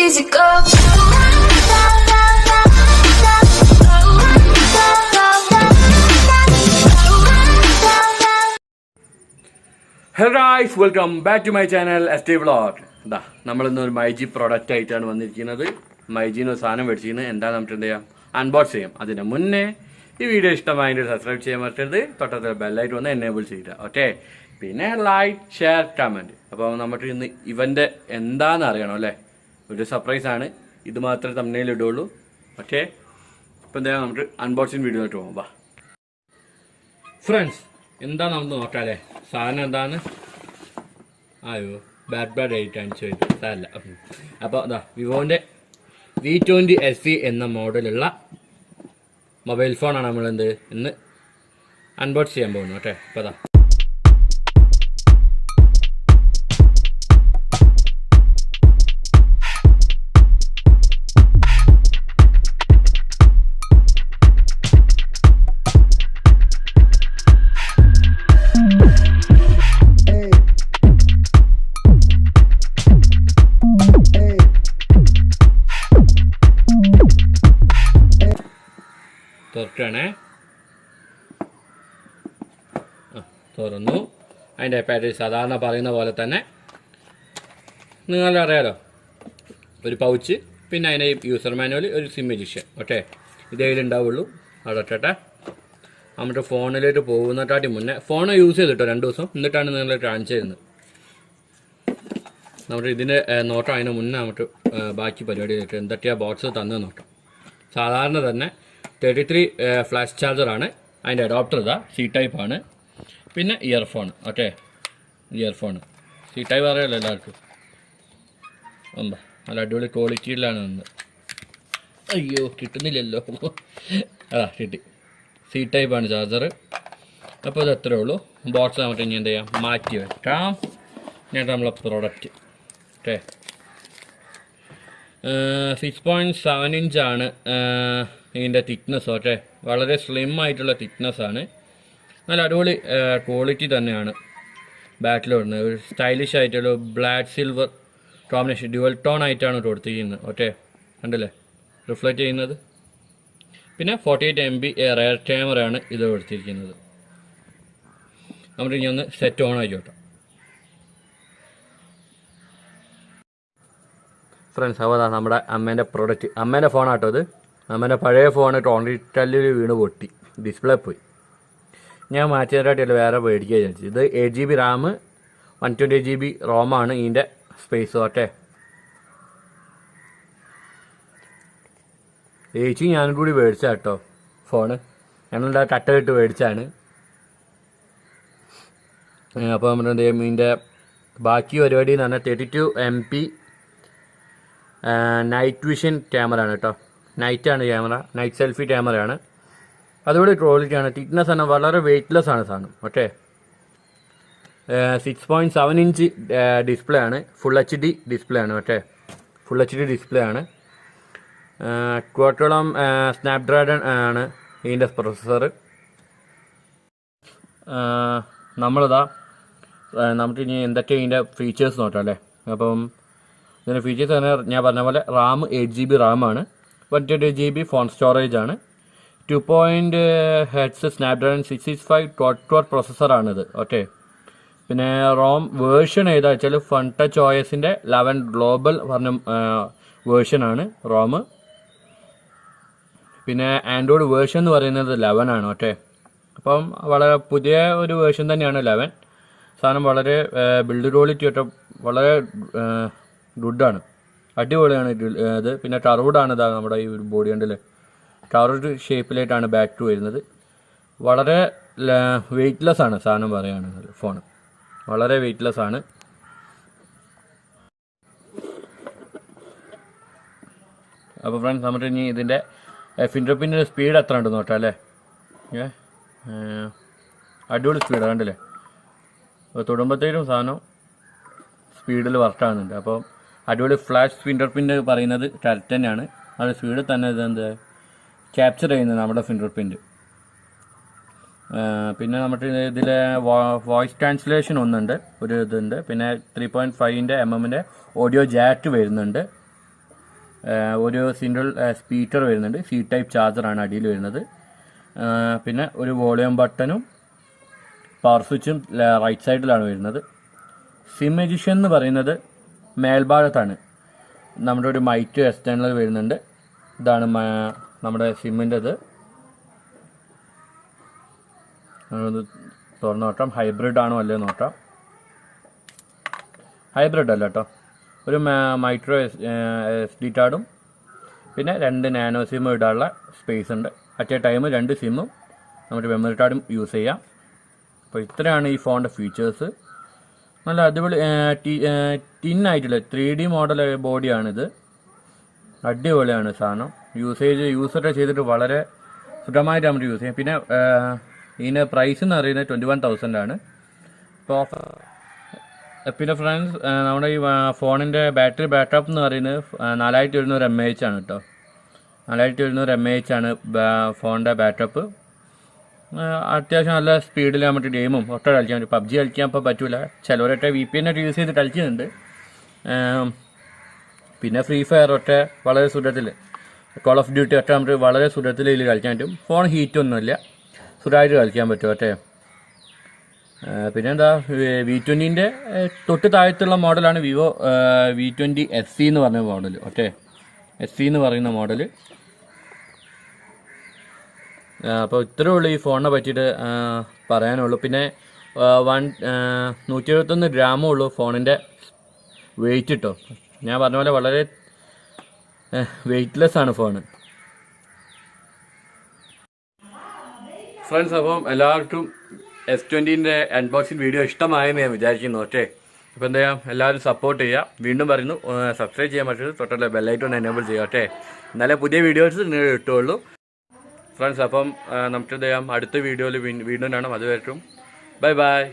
easy go. Hello guys, welcome back to my channel ST vlog. ഇതാ നമ്മളിന്നൊരു myG product ആയിട്ടാണ് വന്നിരിക്കുന്നത്. മൈജിന്ന് ഒരു സാധനം മേടിച്ചിരുന്നത് എന്താ നമുക്ക് എന്ത് ചെയ്യാം, അൺബോക്സ് ചെയ്യാം. അതിന് മുന്നേ ഈ വീഡിയോ ഇഷ്ടമായിട്ട് സബ്സ്ക്രൈബ് ചെയ്യാൻ പറ്റരുത്, തൊട്ടടുത്ത ബെല്ലൈറ്റ് വന്ന് എനേബിൾ ചെയ്യുക. ഓക്കെ, പിന്നെ ലൈക്ക്, ഷെയർ, കമൻറ്റ്. അപ്പോൾ നമുക്ക് ഇന്ന് ഇവൻ്റെ എന്താണെന്ന് അറിയണം അല്ലേ. ഒരു സർപ്രൈസ് ആണ്, ഇത് മാത്രമേ തമ്മിൽ ഇടുള്ളൂ. ഓക്കെ, അപ്പോൾ എന്താ നമുക്ക് അൺബോക്സിങ് വീഡിയോയിലോട്ട് പോകാം. വാ ഫ്രണ്ട്സ്, എന്താ നമുക്ക് നോക്കാം അല്ലേ. സാധനം എന്താണ്? അയ്യോ, ബാഡ് 8 സാരല്ല. അപ്പോൾ അതാ വിവോൻ്റെ V20 SE എന്ന മോഡലുള്ള മൊബൈൽ ഫോണാണ് നമ്മളെന്ത് ഇന്ന് അൺബോക്സ് ചെയ്യാൻ പോകുന്നത്. ഓക്കെ, അപ്പോൾ അതാ തുറക്കണേ. തുറന്നു. അതിൻ്റെ പാക്കേജ് സാധാരണ പറയുന്ന പോലെ തന്നെ നിങ്ങളറിയാലോ, ഒരു പൗച്ച്, പിന്നെ അതിൻ്റെ യൂസർ മാനുവൽ, ഒരു സിം എഡിഷൻ. ഓക്കെ, ഇതേ ഉണ്ടാവുള്ളൂ. അവിടെ ഇട്ടട്ടെ. നമ്മുടെ ഫോണിലേക്ക് പോകുന്നതാട്ടി മുന്നേ ഫോൺ യൂസ് ചെയ്തിട്ടോ 2 ദിവസം, എന്നിട്ടാണ് നിങ്ങൾ കാണിച്ചു തരുന്നത്. നമ്മുടെ ഇതിൻ്റെ നോട്ടം അതിന് മുന്നേ നമുക്ക് ബാക്കി പരിപാടിയിലേക്ക് എന്തൊക്കെയാണ് ബോക്സ് തന്നു നോക്കാം. സാധാരണ തന്നെ 33 ഫ്ലാഷ് ചാർജറാണ്. അതിൻ്റെ അഡോപ്റ്റർ ഇതാ C ടൈപ്പ് ആണ്. പിന്നെ earphone. Okay, earphone C type അറിയാമല്ലോ എല്ലാവർക്കും. നല്ല അടിപൊളി ക്വാളിറ്റിയിലാണ് വന്നത്. അയ്യോ, കിട്ടുന്നില്ലല്ലോ. കിട്ടി. C ടൈപ്പാണ് ചാർജർ. അപ്പോൾ ഇത് അത്രേ ഉള്ളൂ. ബോക്സ് നമുക്ക് ഇനി എന്ത് ചെയ്യാം, മാറ്റി വെക്കാം. ഞാൻ നമ്മളെ പ്രോഡക്റ്റ്. ഓക്കെ, 6.7 ഇഞ്ചാണ് ഇതിൻ്റെ തിക്നെസ്. ഓക്കെ, വളരെ സ്ലിം ആയിട്ടുള്ള തിക്നെസ്സാണ്. നല്ല അടിപൊളി ക്വാളിറ്റി തന്നെയാണ് ബാക്കിൽ വരുന്നത്. ഒരു സ്റ്റൈലിഷ് ആയിട്ടുള്ള black silver combination, dual tone ആയിട്ടാണ് കൊടുത്തിരിക്കുന്നത്. ഓക്കെ, കണ്ടില്ലേ റിഫ്ലക്റ്റ് ചെയ്യുന്നത്. പിന്നെ 48 MB റെയർ ക്യാമറയാണ് ഇത് കൊടുത്തിരിക്കുന്നത്. നമുക്ക് ഇനി ഒന്ന് സെറ്റ് ഓൺ ആയിക്കോട്ടെ ഫ്രണ്ട്സ്. അപ്പോൾ അതാ നമ്മുടെ അമ്മേൻ്റെ പ്രോഡക്റ്റ്. അമ്മേൻ്റെ ഫോണാട്ടോ ഇത്. അമ്മേൻ്റെ പഴയ ഫോൺ ടോണിറ്റല്ലിൽ വീണ് പൊട്ടി, ഡിസ്പ്ലേ പോയി. ഞാൻ മാറ്റിയതായിട്ടല്ല, വേറെ മേടിക്കുക വിചാരിച്ചു. ഇത് 8 GB റാം, 128 GB റോമാണ് ഇതിൻ്റെ സ്പേസ്. ഓക്കെ, ചേച്ചി ഞാനും കൂടി മേടിച്ച കേട്ടോ ഫോണ്. ഞങ്ങളുടെ കട്ട മേടിച്ചാണ്. അപ്പോൾ നമ്മൾ എന്ത് ചെയ്യും, ഇതിൻ്റെ ബാക്കി പരിപാടി എന്ന് പറഞ്ഞാൽ 32 MP നൈറ്റ് വിഷൻ ക്യാമറ ആണ് കേട്ടോ. നൈറ്റാണ് ക്യാമറ, നൈറ്റ് സെൽഫി ക്യാമറയാണ്. അതുപോലെ ക്വാളിറ്റിയാണ്. തിക്നെസ് ആണ്, വളരെ വെയ്റ്റ്ലെസ് ആണ് സാധനം. ഓക്കെ, 6.7 ഇഞ്ച് ഡിസ്പ്ലേ ആണ്. ഫുൾ HD ഡിസ്പ്ലേ ആണ്. ഓക്കെ, ഫുൾ HD ഡിസ്പ്ലേ ആണ്. ക്വാഡ്രോളം സ്നാപ്ഡ്രാഗൺ ആണ് ഇതിൻ്റെ പ്രൊസസ്സർ. നമുക്ക് ഇനി എന്തൊക്കെ ഇതിൻ്റെ ഫീച്ചേഴ്സ് നോക്കാം അല്ലേ. അപ്പം ഇതിൻ്റെ ഫീച്ചേഴ്സ് തന്നെ ഞാൻ പറഞ്ഞ പോലെ Ram 8 GB റാമാണ്, 128 GB phone storage ആണ്, 2 GHz സ്നാപ്ഡ്രാഗൺ 665 ക്വാഡ് പ്രോസസ്സറാണിത്. ഓക്കെ, പിന്നെ റോം വേർഷൻ ഏതാ വെച്ചാൽ ഫൺ ടച്ച് OSൻ്റെ 11 ഗ്ലോബൽ പറഞ്ഞ വേർഷനാണ് റോം. പിന്നെ ആൻഡ്രോയിഡ് വേർഷൻ എന്ന് പറയുന്നത് 11 ആണ്. ഓക്കെ, അപ്പം വളരെ പുതിയ ഒരു വേർഷൻ തന്നെയാണ് 11. സാധനം വളരെ ബിൽഡ് ക്വാളിറ്റി ഒക്കെ വളരെ ഗുഡാണ്, അടിപൊളിയാണ് ഇത്. പിന്നെ കർവ്ഡാണ് ഇതാ നമ്മുടെ ഈ ഒരു ബോഡി കണ്ടില്ലേ, കർവ്ഡ് ഷേപ്പിലായിട്ടാണ് ബാക്ക് ടു വരുന്നത്. വളരെ വെയ്റ്റ്ലെസ് ആണ് സാധനം പറയുകയാണെങ്കിൽ. ഫോൺ വളരെ വെയ്റ്റ്ലെസ് ആണ്. അപ്പോൾ ഫ്രണ്ട്സ്, നമുക്ക് ഇനി ഇതിൻ്റെ ഫിംഗർ പ്രിൻറ്റിൻ്റെ സ്പീഡ് എത്ര ഉണ്ടെന്ന് നോക്കാം അല്ലേ. അടിപൊളി സ്പീഡ് കണ്ടില്ലേ. അപ്പോൾ തൊടുമ്പോഴത്തേക്കും സാധനം സ്പീഡിൽ വർക്കാകുന്നുണ്ട്. അപ്പോൾ അടിപൊളി ഫ്ലാഷ് ഫിംഗർ പ്രിൻറ്റ് പറയുന്നത് കറക്റ്റ് തന്നെയാണ്. അത് സ്പീഡിൽ തന്നെ ഇതെന്ത് ക്യാപ്ചർ ചെയ്യുന്നത് നമ്മുടെ ഫിംഗർ പ്രിൻറ്റ്. പിന്നെ നമുക്ക് ഇതിൽ വോയിസ് ട്രാൻസ്ലേഷൻ ഒന്നുണ്ട്, ഒരു ഇതുണ്ട്. പിന്നെ 3.5 mm ഓഡിയോ ജാക്ക് വരുന്നുണ്ട്. ഒരു സിംഗിൾ സ്പീക്കർ വരുന്നുണ്ട്, സി ടൈപ്പ് ചാർജറാണ് അടിയിൽ വരുന്നത്. പിന്നെ ഒരു വോളിയം ബട്ടണും പവർ സ്വിച്ചും റൈറ്റ് സൈഡിലാണ് വരുന്നത്. സിം എഡിഷൻ എന്ന് പറയുന്നത് മേൽഭാഗത്താണ്. നമ്മുടെ ഒരു മൈക്ക് എക്സ്റ്റേണൽ വരുന്നുണ്ട്. ഇതാണ് നമ്മുടെ സിമ്മിൻ്റെത്. തുറന്ന് നോക്കാം, ഹൈബ്രിഡ് ആണോ അല്ലേ നോക്കാം. ഹൈബ്രിഡ് അല്ല കേട്ടോ, ഒരു മൈക്രോ SD കാർഡും പിന്നെ 2 നാനോ സിമ്മും ഇടാനുള്ള സ്പേസ് ഉണ്ട്. അറ്റ് എ ടൈം 2 സിമ്മും നമ്മുടെ മെമ്മറി കാർഡും യൂസ് ചെയ്യാം. അപ്പോൾ ഇത്രയാണ് ഈ ഫോണിൻ്റെ ഫീച്ചേഴ്സ്. നല്ല അടിപൊളി ടിന്നായിട്ടുള്ള 3D മോഡൽ ബോഡിയാണിത്. അടിപൊളിയാണ് സാധനം. യൂസൊക്കെ ചെയ്തിട്ട് വളരെ സുഖമായിട്ട് നമുക്ക് യൂസ് ചെയ്യാം. പിന്നെ ഇതിൻ്റെ പ്രൈസ് എന്ന് പറയുന്നത് 21,000 ആണ്. ഇപ്പോൾ പിന്നെ ഫ്രണ്ട്സ്, നമ്മുടെ ഈ ഫോണിൻ്റെ ബാറ്ററി ബാക്കപ്പ് എന്ന് പറയുന്നത് 4700 mAh ആണ് കേട്ടോ. 4700 mAh ആണ് ഫോണിൻ്റെ ബാക്കപ്പ്. അത്യാവശ്യം നല്ല സ്പീഡിൽ നമുക്ക് ഗെയിമും ഒക്കെ കളിക്കാൻ പറ്റും. PUBG കളിക്കാൻ ഇപ്പോൾ പറ്റില്ല, ചിലവരൊക്കെ VPN ഒക്കെ യൂസ് ചെയ്ത് കളിക്കുന്നുണ്ട്. പിന്നെ ഫ്രീ ഫയർ ഒക്കെ വളരെ സുഖത്തിൽ, കോൾ ഓഫ് ഡ്യൂട്ടി ഒക്കെ നമുക്ക് വളരെ സുഖത്തിൽ ഇതിൽ കളിക്കാൻ പറ്റും. ഫോൺ ഹീറ്റൊന്നുമില്ല, സുഖമായിട്ട് കളിക്കാൻ പറ്റും കേട്ടെ. പിന്നെന്താ, V20ൻ്റെ തൊട്ട് താഴത്തുള്ള മോഡലാണ് വിവോ V20 SC എന്ന് പറഞ്ഞ മോഡൽ. ഓക്കെ, SC എന്ന് പറയുന്ന മോഡൽ. അപ്പോൾ ഇത്രയേ ഉള്ളൂ ഈ ഫോണിനെ പറ്റിയിട്ട് പറയാനുള്ളൂ. പിന്നെ 171 ഗ്രാമേ ഉള്ളൂ ഫോണിൻ്റെ വെയിറ്റ് കേട്ടോ. ഞാൻ പറഞ്ഞ പോലെ വളരെ വെയ്റ്റ്ലെസ് ആണ് ഫോൺ. ഫ്രണ്ട്സ്, അപ്പം എല്ലാവർക്കും S20ൻ്റെ അൺബോക്സിങ് വീഡിയോ ഇഷ്ടമായെന്ന് ഞാൻ വിചാരിക്കുന്നു. ഓക്കെ, അപ്പോൾ എന്താ ചെയ്യാം, എല്ലാവരും സപ്പോർട്ട് ചെയ്യുക. വീണ്ടും പറയുന്നു, സബ്സ്ക്രൈബ് ചെയ്യാൻ പറ്റുന്നത് തൊട്ടുള്ള ബെല്ലൈക്കൺ എനേബിൾ ചെയ്യുക. ഓക്കെ, എന്നാലേ പുതിയ വീഡിയോസ് നിങ്ങൾ കിട്ടുകയുള്ളൂ. ഫ്രണ്ട്സ്, അപ്പം നമുക്ക് എന്ത് ചെയ്യാം, അടുത്ത വീഡിയോയിൽ വീണ്ടും കാണാം. അതുവരെയും ബൈ ബൈ.